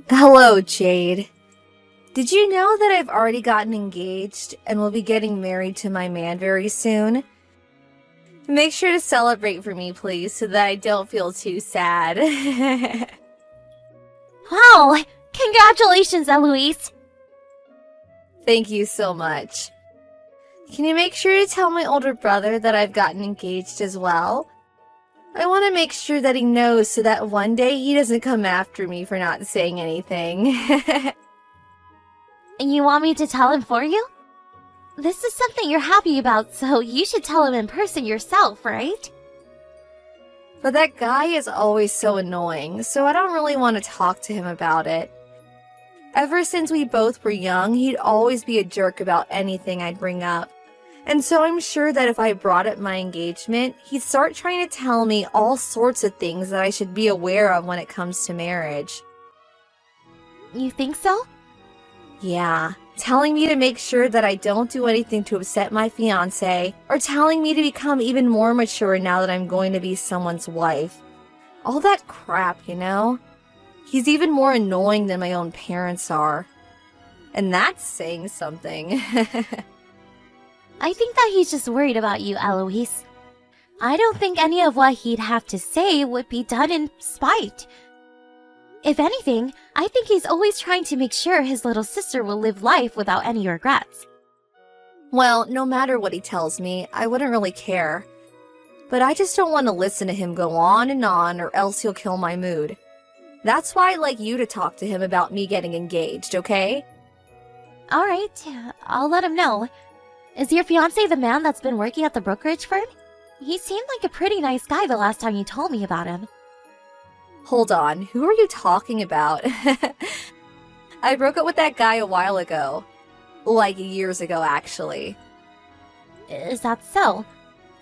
Hello, Jade. Did you know that I've already gotten engaged and will be getting married to my man very soon? Make sure to celebrate for me, please, so that I don't feel too sad. Wow! Congratulations, Eloise! Thank you so much. Can you make sure to tell my older brother that I've gotten engaged as well? I want to make sure that he knows so that one day he doesn't come after me for not saying anything. You want me to tell him for you? This is something you're happy about, so you should tell him in person yourself, right? But that guy is always so annoying, so I don't really want to talk to him about it. Ever since we both were young, he'd always be a jerk about anything I'd bring up. And so I'm sure that if I brought up my engagement, he'd start trying to tell me all sorts of things that I should be aware of when it comes to marriage. You think so? Yeah, telling me to make sure that I don't do anything to upset my fiancé, or telling me to become even more mature now that I'm going to be someone's wife. All that crap, you know? He's even more annoying than my own parents are. And that's saying something. I think that he's just worried about you, Eloise. I don't think any of what he'd have to say would be done in spite. If anything, I think he's always trying to make sure his little sister will live life without any regrets. Well, no matter what he tells me, I wouldn't really care. But I just don't want to listen to him go on, or else he'll kill my mood. That's why I'd like you to talk to him about me getting engaged, okay? Alright, I'll let him know. Is your fiancé the man that's been working at the brokerage firm? He seemed like a pretty nice guy the last time you told me about him. Hold on, who are you talking about? I broke up with that guy a while ago. Like years ago, actually. Is that so?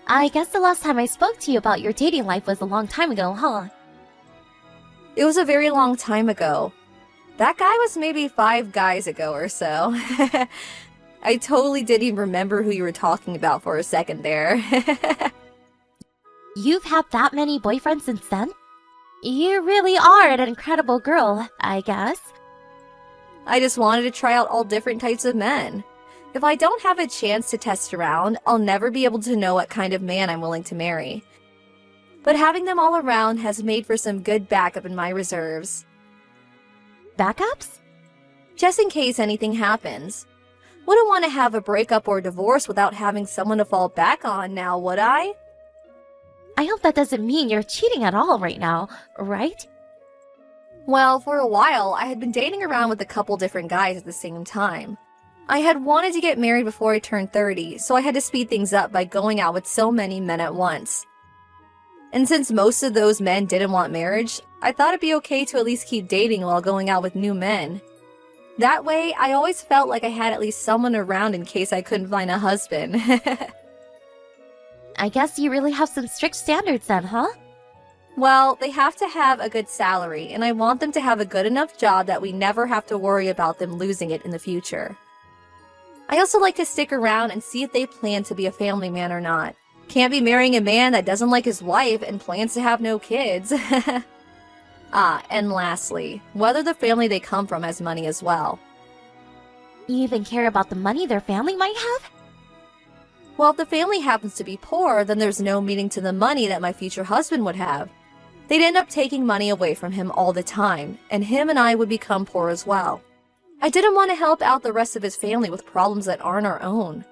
I guess the last time I spoke to you about your dating life was a long time ago, huh? It was a very long time ago. That guy was maybe 5 guys ago or so. I totally didn't even remember who you were talking about for a second there. You've had that many boyfriends since then? You really are an incredible girl, I guess. I just wanted to try out all different types of men. If I don't have a chance to test around, I'll never be able to know what kind of man I'm willing to marry. But having them all around has made for some good backup in my reserves. Backups? Just in case anything happens. Wouldn't want to have a breakup or divorce without having someone to fall back on now, would I? I hope that doesn't mean you're cheating at all right now, right? Well, for a while, I had been dating around with a couple different guys at the same time. I had wanted to get married before I turned 30, so I had to speed things up by going out with so many men at once. And since most of those men didn't want marriage, I thought it'd be okay to at least keep dating while going out with new men. That way, I always felt like I had at least someone around in case I couldn't find a husband. I guess you really have some strict standards then, huh? Well, they have to have a good salary, and I want them to have a good enough job that we never have to worry about them losing it in the future. I also like to stick around and see if they plan to be a family man or not. Can't be marrying a man that doesn't like his wife and plans to have no kids. And lastly, whether the family they come from has money as well. You even care about the money their family might have? Well, if the family happens to be poor, then there's no meaning to the money that my future husband would have. They'd end up taking money away from him all the time, and him and I would become poor as well. I didn't want to help out the rest of his family with problems that aren't our own.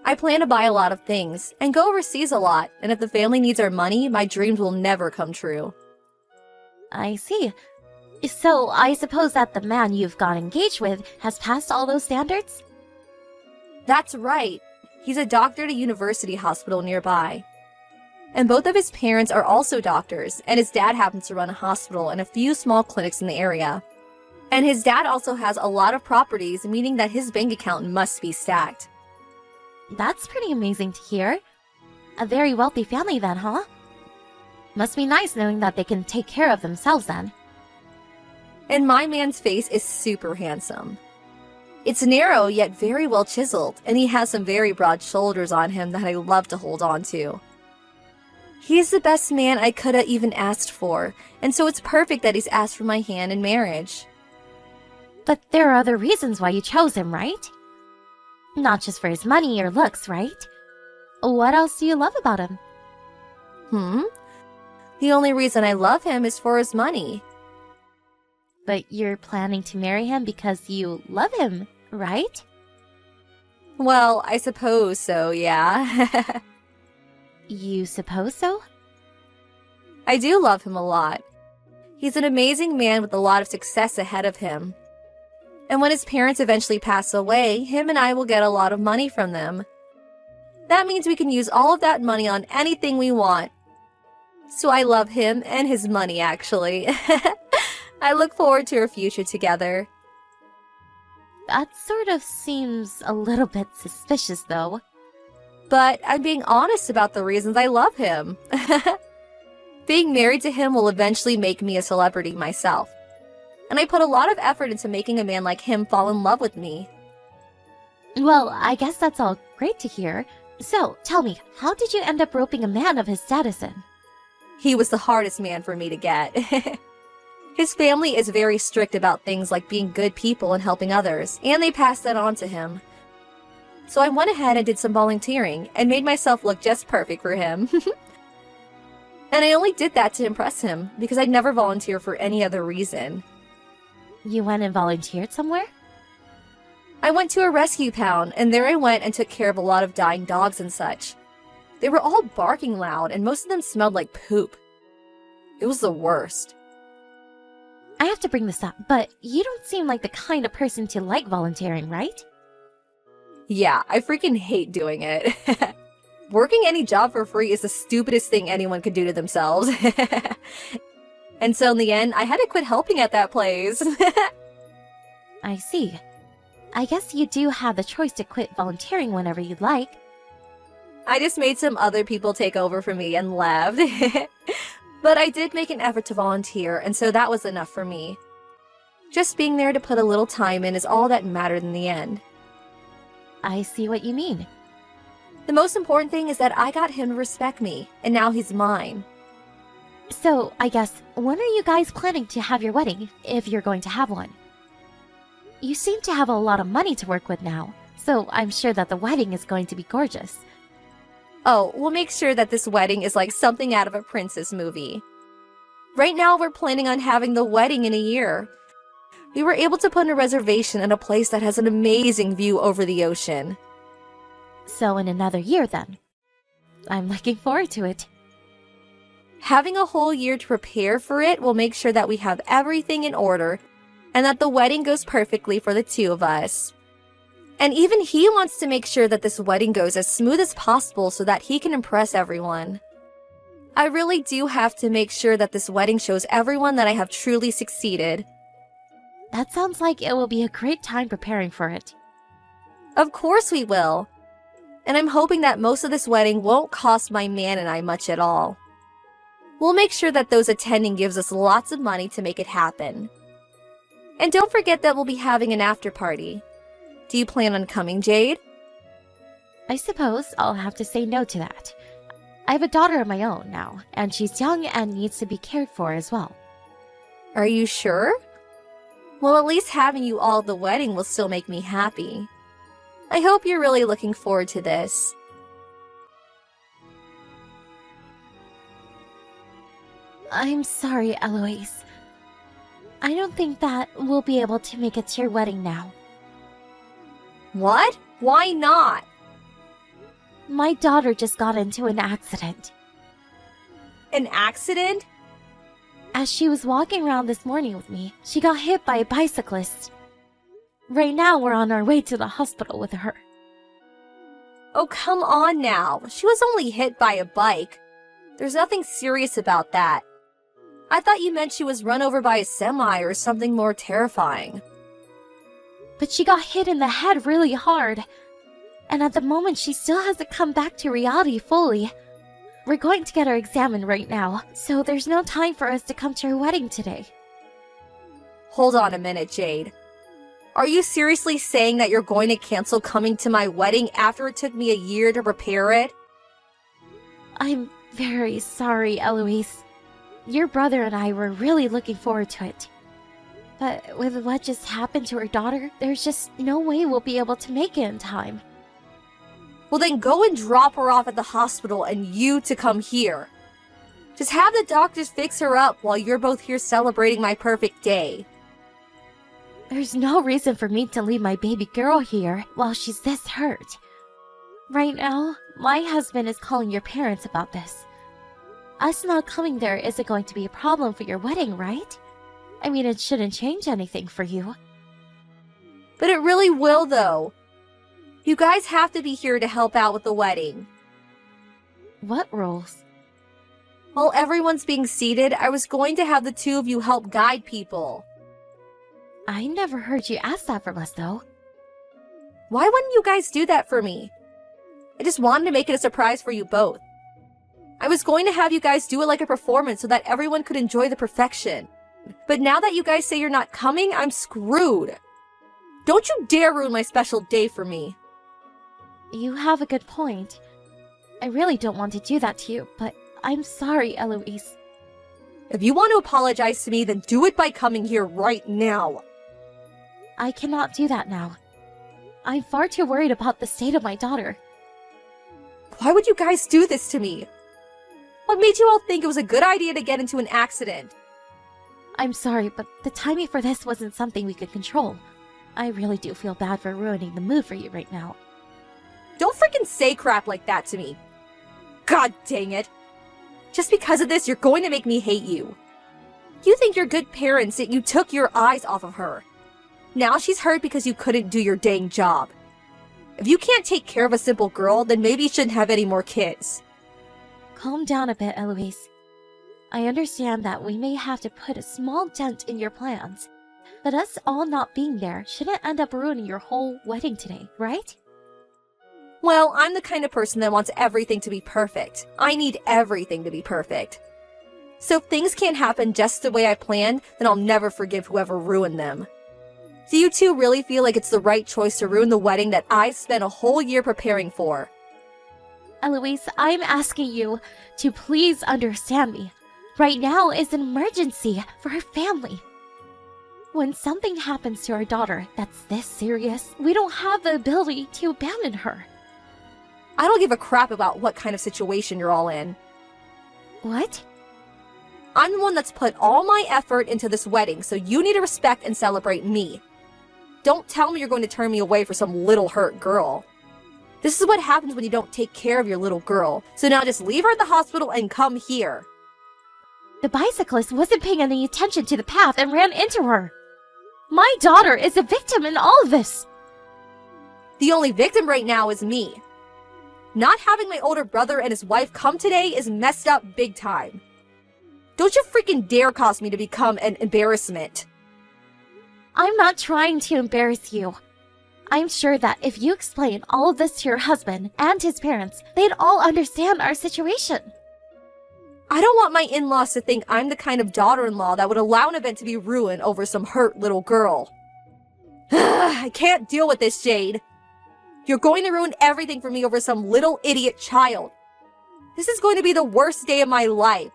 I plan to buy a lot of things, and go overseas a lot, and if the family needs our money, my dreams will never come true. I see. So, I suppose that the man you've got engaged with has passed all those standards? That's right. He's a doctor at a university hospital nearby. And both of his parents are also doctors, and his dad happens to run a hospital and a few small clinics in the area. And his dad also has a lot of properties, meaning that his bank account must be stacked. That's pretty amazing to hear. A very wealthy family then, huh? Must be nice knowing that they can take care of themselves then. And my man's face is super handsome. It's narrow yet very well chiseled, and he has some very broad shoulders on him that I love to hold on to. He's the best man I could have even asked for, and so it's perfect that he's asked for my hand in marriage. But there are other reasons why you chose him, right? Not just for his money or looks, right? What else do you love about him? The only reason I love him is for his money. But you're planning to marry him because you love him, right? Well, I suppose so, yeah. You suppose so? I do love him a lot. He's an amazing man with a lot of success ahead of him. And when his parents eventually pass away, him and I will get a lot of money from them. That means we can use all of that money on anything we want. So I love him and his money, actually. I look forward to our future together. That sort of seems a little bit suspicious, though. But I'm being honest about the reasons I love him. Being married to him will eventually make me a celebrity myself. And I put a lot of effort into making a man like him fall in love with me. Well, I guess that's all great to hear. So, tell me, how did you end up roping a man of his status in? He was the hardest man for me to get. His family is very strict about things like being good people and helping others, and they passed that on to him. So I went ahead and did some volunteering and made myself look just perfect for him. And I only did that to impress him, because I'd never volunteer for any other reason. You went and volunteered somewhere? I went to a rescue pound, and there I went and took care of a lot of dying dogs and such. They were all barking loud, and most of them smelled like poop. It was the worst. I have to bring this up, but you don't seem like the kind of person to like volunteering, right? Yeah, I freaking hate doing it. Working any job for free is the stupidest thing anyone could do to themselves. And so in the end, I had to quit helping at that place. I see. I guess you do have the choice to quit volunteering whenever you'd like. I just made some other people take over for me and left. But I did make an effort to volunteer, and so that was enough for me. Just being there to put a little time in is all that mattered in the end. I see what you mean. The most important thing is that I got him to respect me, and now he's mine. So, I guess, when are you guys planning to have your wedding, if you're going to have one? You seem to have a lot of money to work with now, so I'm sure that the wedding is going to be gorgeous. Oh, we'll make sure that this wedding is like something out of a princess movie. Right now, we're planning on having the wedding in a year. We were able to put in a reservation at a place that has an amazing view over the ocean. So in another year, then. I'm looking forward to it. Having a whole year to prepare for it will make sure that we have everything in order and that the wedding goes perfectly for the two of us. And even he wants to make sure that this wedding goes as smooth as possible so that he can impress everyone. I really do have to make sure that this wedding shows everyone that I have truly succeeded. That sounds like it will be a great time preparing for it. Of course we will. And I'm hoping that most of this wedding won't cost my man and I much at all. We'll make sure that those attending gives us lots of money to make it happen. And don't forget that we'll be having an after party. Do you plan on coming, Jade? I suppose I'll have to say no to that. I have a daughter of my own now, and she's young and needs to be cared for as well. Are you sure? Well, at least having you all at the wedding will still make me happy. I hope you're really looking forward to this. I'm sorry, Eloise. I don't think that we'll be able to make it to your wedding now. What? Why not? My daughter just got into an accident. An accident? As she was walking around this morning with me, she got hit by a bicyclist. Right now, we're on our way to the hospital with her. Oh, come on now. She was only hit by a bike. There's nothing serious about that. I thought you meant she was run over by a semi or something more terrifying. But she got hit in the head really hard. And at the moment, she still hasn't come back to reality fully. We're going to get her examined right now, so there's no time for us to come to her wedding today. Hold on a minute, Jade. Are you seriously saying that you're going to cancel coming to my wedding after it took me a year to prepare it? I'm very sorry, Eloise. Your brother and I were really looking forward to it. But with what just happened to her daughter, there's just no way we'll be able to make it in time. Well, then go and drop her off at the hospital and you to come here. Just have the doctors fix her up while you're both here celebrating my perfect day. There's no reason for me to leave my baby girl here while she's this hurt. Right now, my husband is calling your parents about this. Us not coming there isn't going to be a problem for your wedding, right? I mean, it shouldn't change anything for you. But it really will, though. You guys have to be here to help out with the wedding. What rules? While everyone's being seated, I was going to have the two of you help guide people. I never heard you ask that from us, though. Why wouldn't you guys do that for me? I just wanted to make it a surprise for you both. I was going to have you guys do it like a performance so that everyone could enjoy the perfection. But now that you guys say you're not coming, I'm screwed. Don't you dare ruin my special day for me. You have a good point. I really don't want to do that to you, but I'm sorry, Eloise. If you want to apologize to me, then do it by coming here right now. I cannot do that now. I'm far too worried about the state of my daughter. Why would you guys do this to me? What made you all think it was a good idea to get into an accident? I'm sorry, but the timing for this wasn't something we could control. I really do feel bad for ruining the mood for you right now. Don't freaking say crap like that to me. God dang it. Just because of this, you're going to make me hate you. You think you're good parents, yet you took your eyes off of her. Now she's hurt because you couldn't do your dang job. If you can't take care of a simple girl, then maybe you shouldn't have any more kids. Calm down a bit, Eloise. I understand that we may have to put a small dent in your plans, but us all not being there shouldn't end up ruining your whole wedding today, right? Well, I'm the kind of person that wants everything to be perfect. I need everything to be perfect. So if things can't happen just the way I planned, then I'll never forgive whoever ruined them. Do you two really feel like it's the right choice to ruin the wedding that I've spent a whole year preparing for? Eloise, I'm asking you to please understand me. Right now is an emergency for her family. When something happens to our daughter that's this serious, we don't have the ability to abandon her. I don't give a crap about what kind of situation you're all in. What? I'm the one that's put all my effort into this wedding, so you need to respect and celebrate me. Don't tell me you're going to turn me away for some little hurt girl. This is what happens when you don't take care of your little girl. So now just leave her at the hospital and come here. The bicyclist wasn't paying any attention to the path and ran into her. My daughter is a victim in all of this. The only victim right now is me. Not having my older brother and his wife come today is messed up big time. Don't you freaking dare cause me to become an embarrassment. I'm not trying to embarrass you. I'm sure that if you explain all of this to your husband and his parents, they'd all understand our situation. I don't want my in-laws to think I'm the kind of daughter-in-law that would allow an event to be ruined over some hurt little girl. I can't deal with this, Jade. You're going to ruin everything for me over some little idiot child. This is going to be the worst day of my life.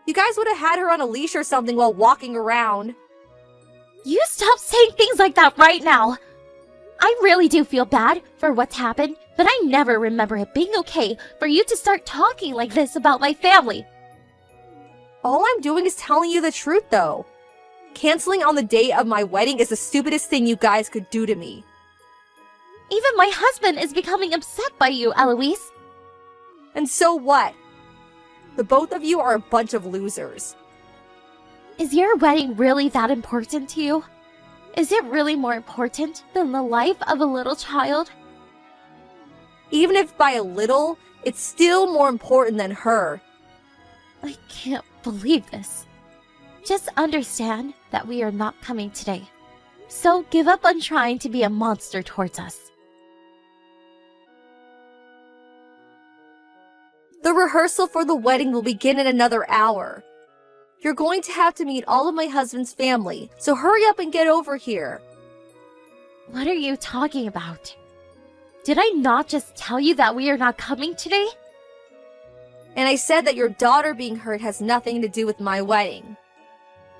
You guys would have had her on a leash or something while walking around. You stop saying things like that right now. I really do feel bad for what's happened, but I never remember it being okay for you to start talking like this about my family. All I'm doing is telling you the truth, though. Canceling on the day of my wedding is the stupidest thing you guys could do to me. Even my husband is becoming upset by you, Eloise. And so what? The both of you are a bunch of losers. Is your wedding really that important to you? Is it really more important than the life of a little child? Even if by a little, it's still more important than her. I can't believe this. Just understand that we are not coming today. So give up on trying to be a monster towards us. The rehearsal for the wedding will begin in another hour. You're going to have to meet all of my husband's family, so hurry up and get over here. What are you talking about? Did I not just tell you that we are not coming today? And I said that your daughter being hurt has nothing to do with my wedding.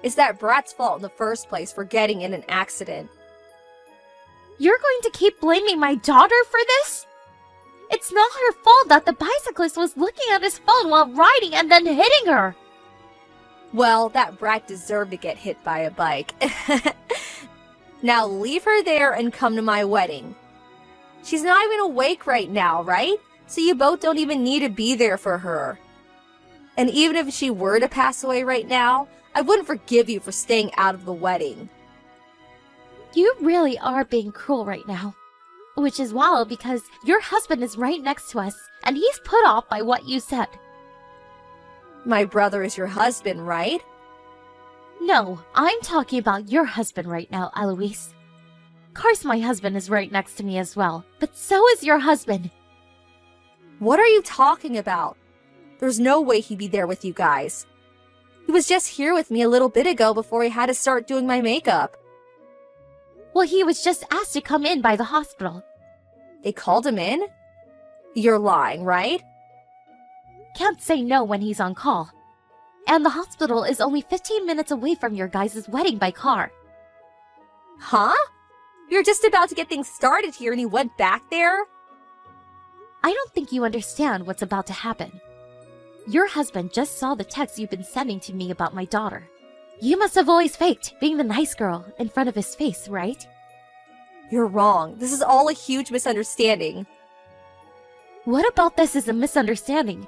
It's that brat's fault in the first place for getting in an accident. You're going to keep blaming my daughter for this? It's not her fault that the bicyclist was looking at his phone while riding and then hitting her. Well, that brat deserved to get hit by a bike. Now leave her there and come to my wedding. She's not even awake right now, right? So you both don't even need to be there for her. And even if she were to pass away right now, I wouldn't forgive you for staying out of the wedding. You really are being cruel right now. Which is wild because your husband is right next to us, and he's put off by what you said. My brother is your husband, right? No, I'm talking about your husband right now, Eloise. Of course my husband is right next to me as well, but so is your husband. What are you talking about? There's no way he'd be there with you guys. He was just here with me a little bit ago before he had to start doing my makeup. Well, he was just asked to come in by the hospital. They called him in? You're lying, right? Can't say no when he's on call. And the hospital is only 15 minutes away from your guys' wedding by car. Huh? You're just about to get things started here and you went back there? I don't think you understand what's about to happen. Your husband just saw the text you've been sending to me about my daughter. You must have always faked being the nice girl in front of his face, right? You're wrong. This is all a huge misunderstanding. What about this is a misunderstanding?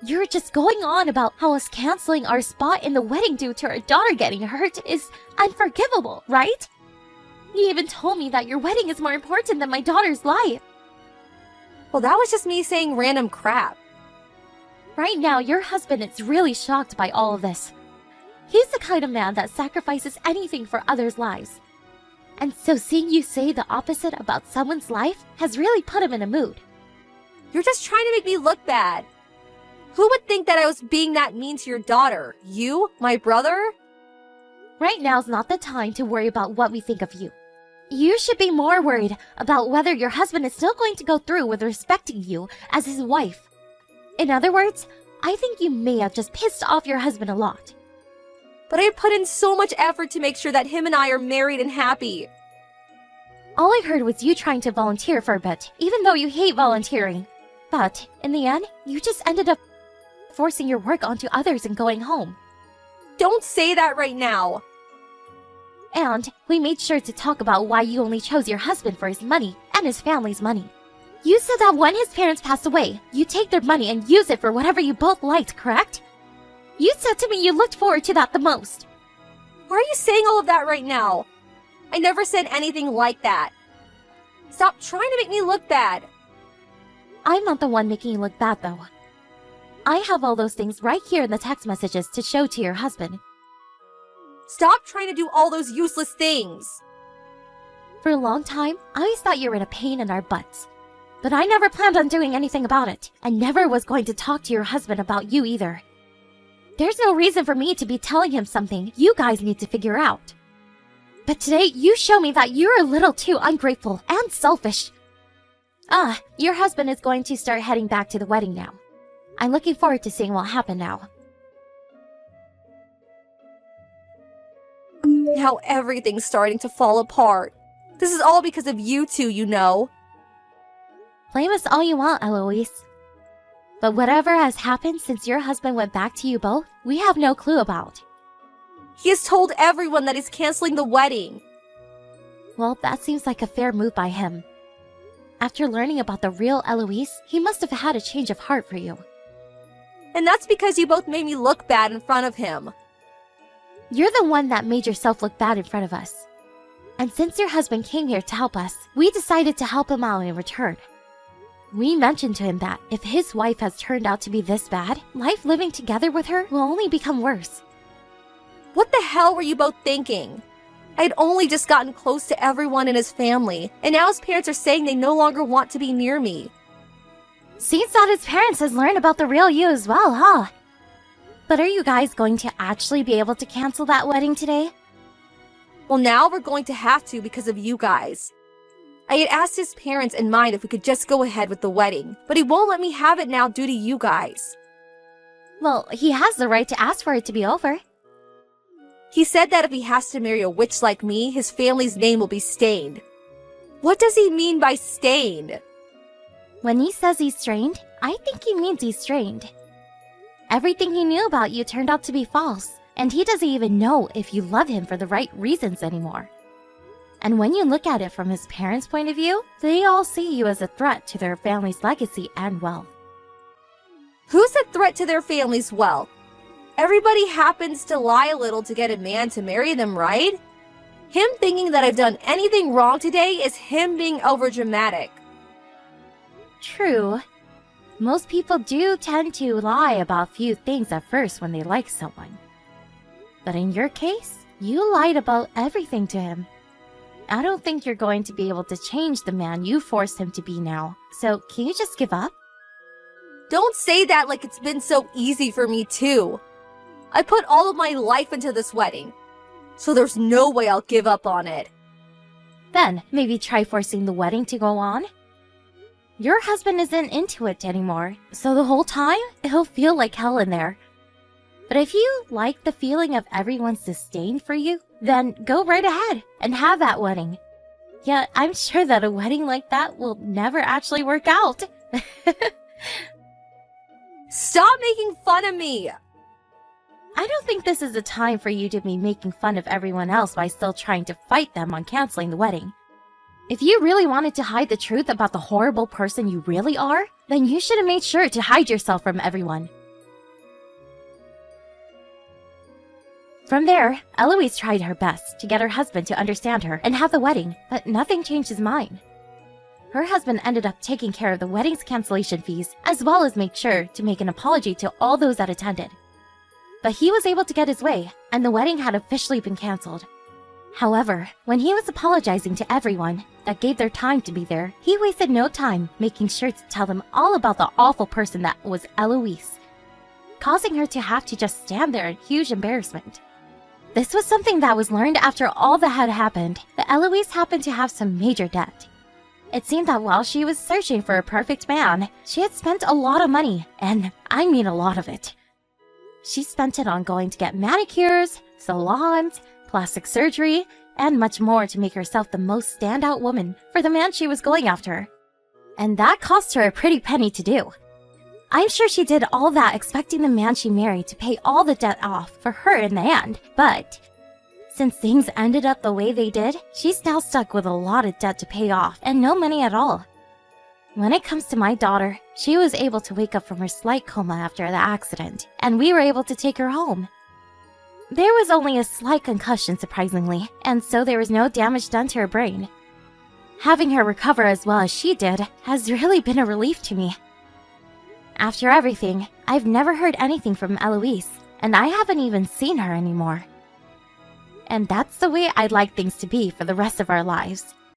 You're just going on about how us canceling our spot in the wedding due to our daughter getting hurt is unforgivable, right? You even told me that your wedding is more important than my daughter's life. Well, that was just me saying random crap. Right now, your husband is really shocked by all of this. He's the kind of man that sacrifices anything for others' lives. And so seeing you say the opposite about someone's life has really put him in a mood. You're just trying to make me look bad. Who would think that I was being that mean to your daughter? You? My brother? Right now's not the time to worry about what we think of you. You should be more worried about whether your husband is still going to go through with respecting you as his wife. In other words, I think you may have just pissed off your husband a lot. But I put in so much effort to make sure that him and I are married and happy. All I heard was you trying to volunteer for a bit, even though you hate volunteering. But, in the end, you just ended up forcing your work onto others and going home. Don't say that right now. And we made sure to talk about why you only chose your husband for his money and his family's money. You said that when his parents passed away, you take their money and use it for whatever you both liked, correct? You said to me you looked forward to that the most. Why are you saying all of that right now? I never said anything like that. Stop trying to make me look bad. I'm not the one making you look bad, though. I have all those things right here in the text messages to show to your husband. Stop trying to do all those useless things. For a long time, I always thought you were in a pain in our butts. But I never planned on doing anything about it, and never was going to talk to your husband about you either. There's no reason for me to be telling him something you guys need to figure out. But today, you show me that you're a little too ungrateful and selfish. Your husband is going to start heading back to the wedding now. I'm looking forward to seeing what happened now. Now everything's starting to fall apart. This is all because of you two, you know. Blame us all you want, Eloise. But whatever has happened since your husband went back to you both, we have no clue about. He has told everyone that he's canceling the wedding. Well, that seems like a fair move by him. After learning about the real Eloise, he must have had a change of heart for you. And that's because you both made me look bad in front of him. You're the one that made yourself look bad in front of us. And since your husband came here to help us, we decided to help him out in return. We mentioned to him that if his wife has turned out to be this bad, life living together with her will only become worse. What the hell were you both thinking? I had only just gotten close to everyone in his family, and now his parents are saying they no longer want to be near me. Seems that his parents has learned about the real you as well, huh? But are you guys going to actually be able to cancel that wedding today? Well, now we're going to have to because of you guys. I had asked his parents and mine if we could just go ahead with the wedding, but he won't let me have it now due to you guys. Well, he has the right to ask for it to be over. He said that if he has to marry a witch like me, his family's name will be stained. What does he mean by stained? When he says he's strained, I think he means he's strained. Everything he knew about you turned out to be false, and he doesn't even know if you love him for the right reasons anymore. And when you look at it from his parents' point of view, they all see you as a threat to their family's legacy and wealth. Who's a threat to their family's wealth? Everybody happens to lie a little to get a man to marry them, right? Him thinking that I've done anything wrong today is him being overdramatic. True. Most people do tend to lie about few things at first when they like someone. But in your case, you lied about everything to him. I don't think you're going to be able to change the man you forced him to be now, so can you just give up? Don't say that like it's been so easy for me too. I put all of my life into this wedding, so there's no way I'll give up on it. Then maybe try forcing the wedding to go on. Your husband isn't into it anymore, so the whole time it'll feel like hell in there. But if you like the feeling of everyone's disdain for you, then go right ahead and have that wedding. Yeah, I'm sure that a wedding like that will never actually work out. Stop making fun of me! I don't think this is a time for you to be making fun of everyone else by still trying to fight them on canceling the wedding. If you really wanted to hide the truth about the horrible person you really are, then you should have made sure to hide yourself from everyone. From there, Eloise tried her best to get her husband to understand her and have the wedding, but nothing changed his mind. Her husband ended up taking care of the wedding's cancellation fees, as well as make sure to make an apology to all those that attended. But he was able to get his way, and the wedding had officially been cancelled. However, when he was apologizing to everyone that gave their time to be there, he wasted no time making sure to tell them all about the awful person that was Eloise, causing her to have to just stand there in huge embarrassment. This was something that was learned after all that had happened, that Eloise happened to have some major debt. It seemed that while she was searching for a perfect man, she had spent a lot of money, and I mean a lot of it. She spent it on going to get manicures, salons, plastic surgery, and much more to make herself the most standout woman for the man she was going after. And that cost her a pretty penny to do. I'm sure she did all that expecting the man she married to pay all the debt off for her in the end, but since things ended up the way they did, she's now stuck with a lot of debt to pay off and no money at all. When it comes to my daughter, she was able to wake up from her slight coma after the accident, and we were able to take her home. There was only a slight concussion, surprisingly, and so there was no damage done to her brain. Having her recover as well as she did has really been a relief to me. After everything, I've never heard anything from Eloise, and I haven't even seen her anymore. And that's the way I'd like things to be for the rest of our lives.